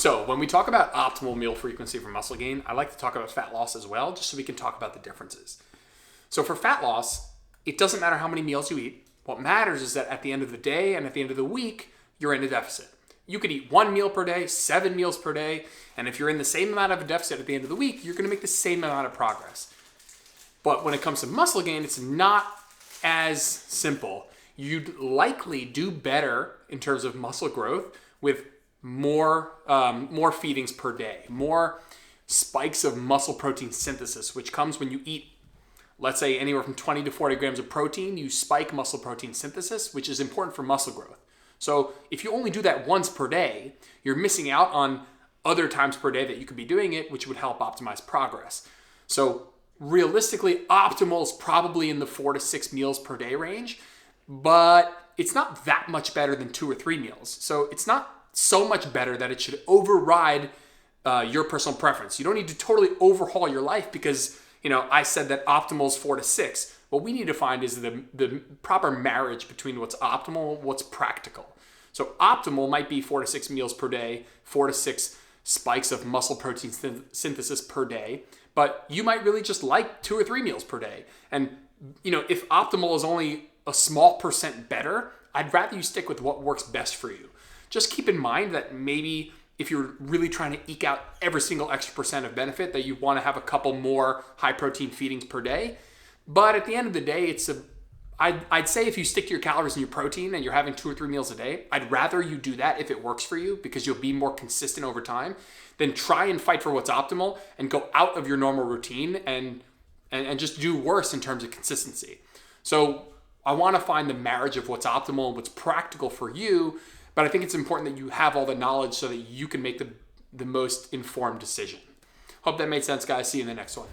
So when we talk about optimal meal frequency for muscle gain, I like to talk about fat loss as well, just so we can talk about the differences. So for fat loss, it doesn't matter how many meals you eat. What matters is that at the end of the day and at the end of the week, you're in a deficit. You could eat 1 meal per day, 7 meals per day, and if you're in the same amount of a deficit at the end of the week, you're going to make the same amount of progress. But when it comes to muscle gain, it's not as simple. You'd likely do better in terms of muscle growth with more feedings per day, more spikes of muscle protein synthesis, which comes when you eat, let's say, anywhere from 20 to 40 grams of protein. You spike muscle protein synthesis, which is important for muscle growth. So if you only do that once per day, you're missing out on other times per day that you could be doing it, which would help optimize progress. So realistically, optimal is probably in the 4 to 6 meals per day range, but it's not that much better than 2 or 3 meals. So it's not so much better that it should override your personal preference. You don't need to totally overhaul your life because, I said that optimal is 4 to 6. What we need to find is the proper marriage between what's optimal and what's practical. So optimal might be 4 to 6 meals per day, 4 to 6 spikes of muscle protein synthesis per day, but you might really just like 2 or 3 meals per day. And, if optimal is only a small percent better, I'd rather you stick with what works best for you. Just keep in mind that maybe if you're really trying to eke out every single extra percent of benefit, that you want to have a couple more high protein feedings per day. But at the end of the day, I'd say if you stick to your calories and your protein and you're having 2 or 3 meals a day, I'd rather you do that if it works for you because you'll be more consistent over time than try and fight for what's optimal and go out of your normal routine and just do worse in terms of consistency. So I want to find the marriage of what's optimal and what's practical for you, but I think it's important that you have all the knowledge so that you can make the most informed decision. Hope that made sense, guys. See you in the next one.